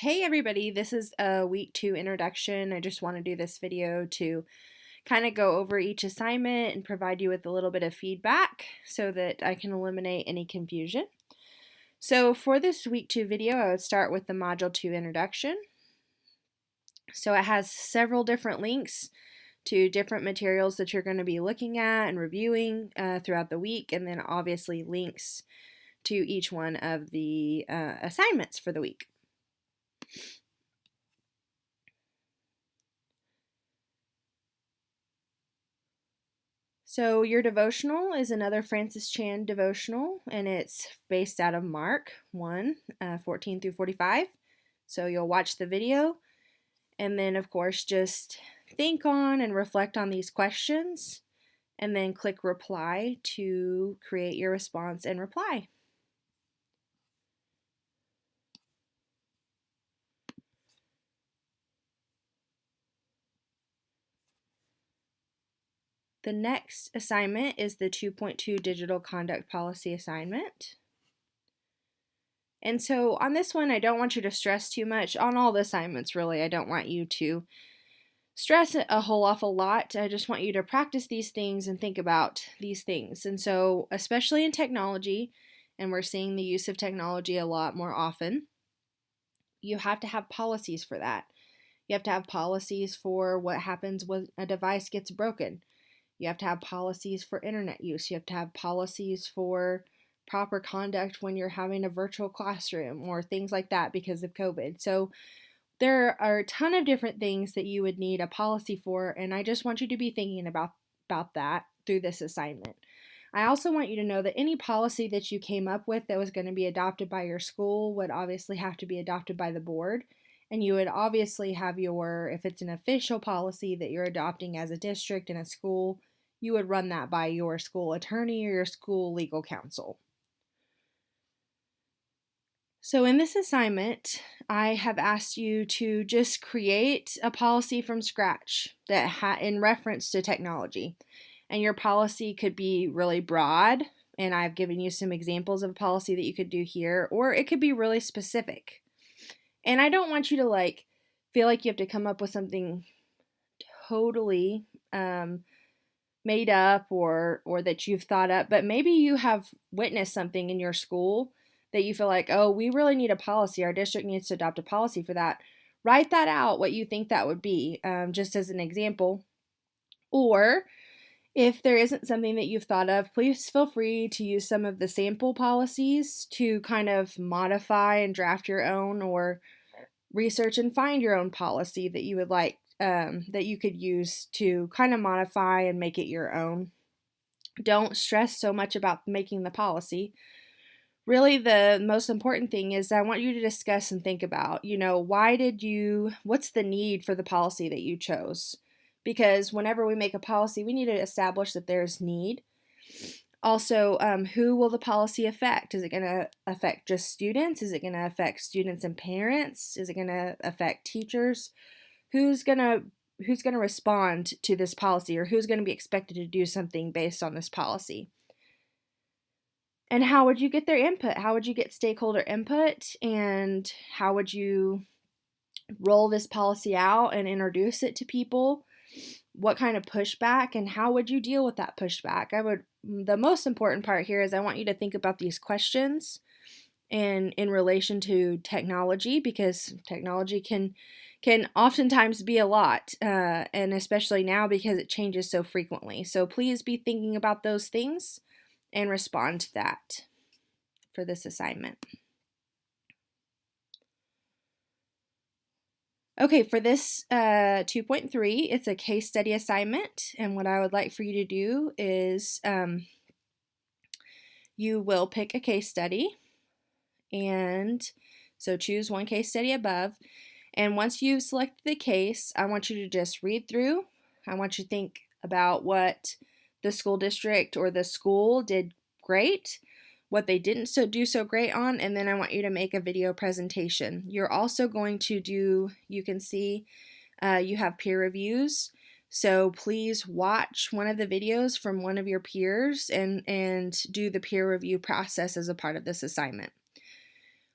Hey everybody, this is a week 2 introduction. I just want to do this video to kind of go over each assignment and provide you with a little bit of feedback so that I can eliminate any confusion. So for this week 2 video, I would start with the module 2 introduction. So it has several different links to different materials that you're going to be looking at and reviewing throughout the week, and then obviously links to each one of the assignments for the week. So your devotional is another Francis Chan devotional, and it's based out of Mark 1, 14 through 45. So you'll watch the video, and then of course just think on and reflect on these questions, and then click reply to create your response and reply. The next assignment is the 2.2 Digital Conduct Policy assignment. And so on this one, I don't want you to stress too much. On all the assignments, really, I don't want you to stress a whole awful lot. I just want you to practice these things and think about these things. And so, especially in technology, and we're seeing the use of technology a lot more often, you have to have policies for that. You have to have policies for what happens when a device gets broken. You have to have policies for internet use. You have to have policies for proper conduct when you're having a virtual classroom or things like that because of COVID. So there are a ton of different things that you would need a policy for, and I just want you to be thinking about that through this assignment. I also want you to know that any policy that you came up with that was going to be adopted by your school would obviously have to be adopted by the board. And you would obviously have if it's an official policy that you're adopting as a district and a school, you would run that by your school attorney or your school legal counsel. So in this assignment, I have asked you to just create a policy from scratch that in reference to technology. And your policy could be really broad, and I've given you some examples of policy that you could do here, or it could be really specific. And I don't want you to feel like you have to come up with something totally made up or that you've thought up, but maybe you have witnessed something in your school that you feel like, oh, we really need a policy. Our district needs to adopt a policy for that. Write that out, what you think that would be, just as an example. Or if there isn't something that you've thought of, please feel free to use some of the sample policies to kind of modify and draft your own, or research and find your own policy that you would like, that you could use to kind of modify and make it your own. Don't stress so much about making the policy. Really, the most important thing is I want you to discuss and think about, what's the need for the policy that you chose? Because whenever we make a policy, we need to establish that there's need. Also, who will the policy affect? Is it going to affect just students? Is it going to affect students and parents? Is it going to affect teachers? Who's going to respond to this policy, or who's going to be expected to do something based on this policy? And how would you get their input? How would you get stakeholder input? And how would you roll this policy out and introduce it to people? What kind of pushback, and how would you deal with that pushback? The most important part here is I want you to think about these questions and in relation to technology, because technology can oftentimes be a lot, and especially now because it changes so frequently. So please be thinking about those things and respond to that for this assignment. Okay, for this 2.3, it's a case study assignment, and what I would like for you to do is you will pick a case study, and so choose one case study above, and once you've selected the case, I want you to just read through. I want you to think about what the school district or the school did great, what they didn't do so great on, and then I want you to make a video presentation. You're also going to do, you can see you have peer reviews, so please watch one of the videos from one of your peers and do the peer review process as a part of this assignment.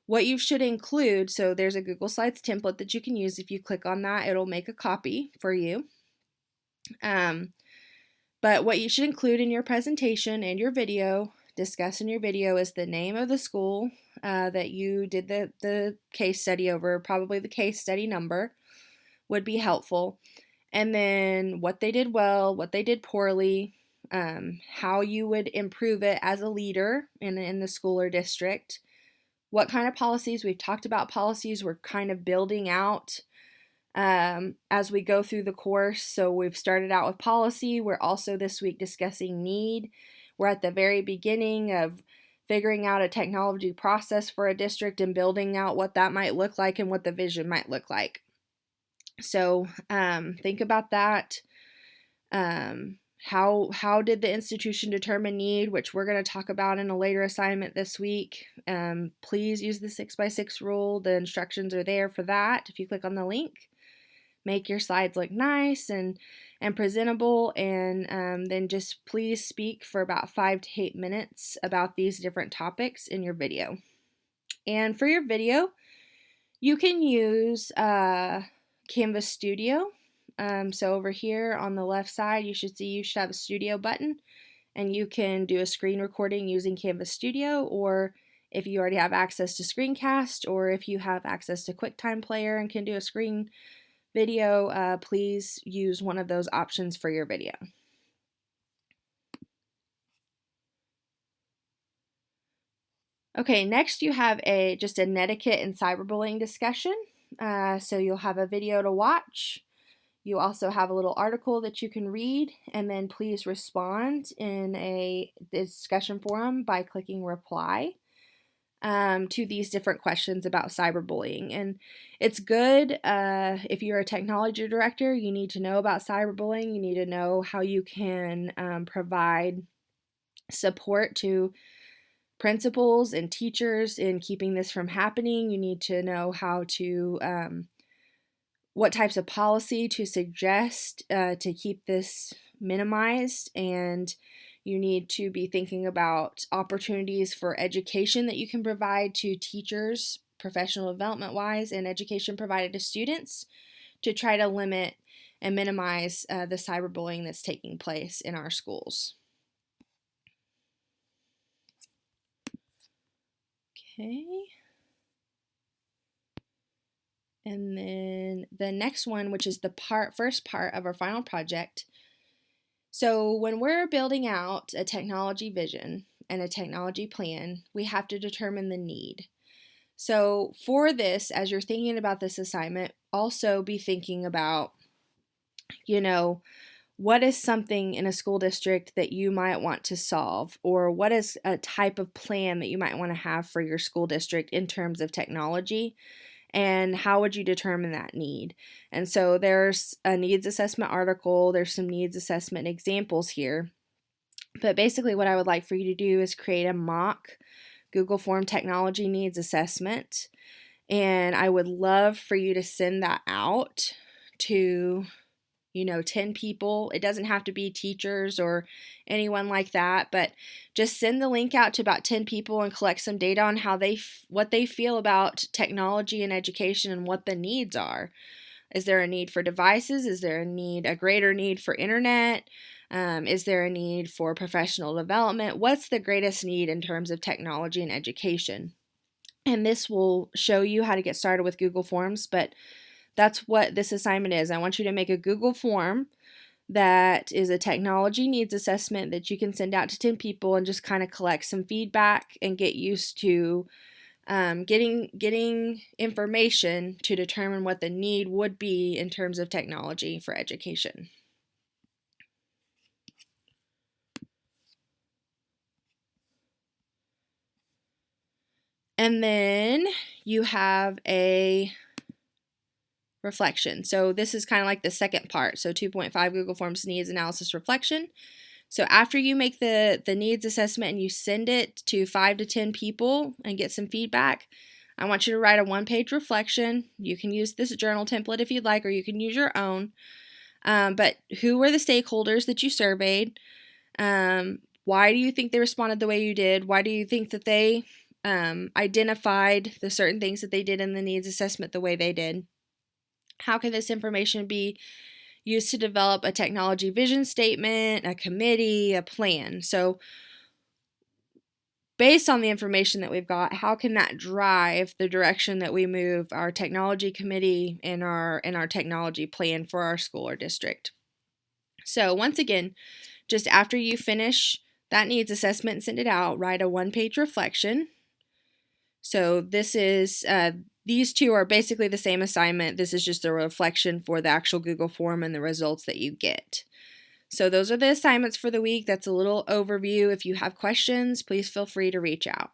What you should include, so there's a Google Slides template that you can use. If you click on that, it'll make a copy for you. But what you should include in your presentation and your video, discuss in your video, is the name of the school that you did the case study over. Probably the case study number would be helpful. And then what they did well, what they did poorly, how you would improve it as a leader in the school or district, what kind of policies. We've talked about policies. We're kind of building out as we go through the course. So we've started out with policy. We're also this week discussing need. We're at the very beginning of figuring out a technology process for a district and building out what that might look like and what the vision might look like. So think about that. How did the institution determine need, which we're going to talk about in a later assignment this week. Please use the 6x6 rule. The instructions are there for that if you click on the link. Make your slides look nice and presentable, and then just please speak for about 5 to 8 minutes about these different topics in your video. And for your video, you can use Canvas Studio. So over here on the left side, you should have a studio button, and you can do a screen recording using Canvas Studio, or if you already have access to Screencast, or if you have access to QuickTime Player and can do a screen video, please use one of those options for your video. Okay, next you have just a netiquette and cyberbullying discussion. So you'll have a video to watch. You also have a little article that you can read, and then please respond in a discussion forum by clicking reply to these different questions about cyberbullying. And it's good if you're a technology director, you need to know about cyberbullying. You need to know how you can provide support to principals and teachers in keeping this from happening. You need to know how to what types of policy to suggest to keep this minimized, and you need to be thinking about opportunities for education that you can provide to teachers, professional development wise, and education provided to students to try to limit and minimize the cyberbullying that's taking place in our schools. Okay. And then the next one, which is the first part of our final project. So when we're building out a technology vision and a technology plan, we have to determine the need. So for this, as you're thinking about this assignment, also be thinking about, what is something in a school district that you might want to solve, or what is a type of plan that you might want to have for your school district in terms of technology, and how would you determine that need? And so there's a needs assessment article, there's some needs assessment examples here, but basically what I would like for you to do is create a mock Google Form technology needs assessment, and I would love for you to send that out to 10 people. It doesn't have to be teachers or anyone like that, but just send the link out to about 10 people and collect some data on what they feel about technology and education and what the needs are. Is there a need for devices? Is there a greater need for internet? Is there a need for professional development? What's the greatest need in terms of technology and education? And this will show you how to get started with Google Forms, but that's what this assignment is. I want you to make a Google form that is a technology needs assessment that you can send out to 10 people and just kind of collect some feedback and get used to getting information to determine what the need would be in terms of technology for education. And then you have a reflection. So this is kind of like the second part. So 2.5 Google Forms needs analysis reflection. So after you make the needs assessment and you send it to 5 to 10 people and get some feedback, I want you to write a 1-page reflection. You can use this journal template if you'd like, or you can use your own. But who were the stakeholders that you surveyed? Why do you think they responded the way you did? Why do you think that they identified the certain things that they did in the needs assessment the way they did. How can this information be used to develop a technology vision statement, a committee, a plan? So based on the information that we've got, how can that drive the direction that we move our technology committee and our technology plan for our school or district? So once again, just after you finish that needs assessment and send it out, write a one-page reflection. So this is these two are basically the same assignment. This is just a reflection for the actual Google form and the results that you get. So those are the assignments for the week. That's a little overview. If you have questions, please feel free to reach out.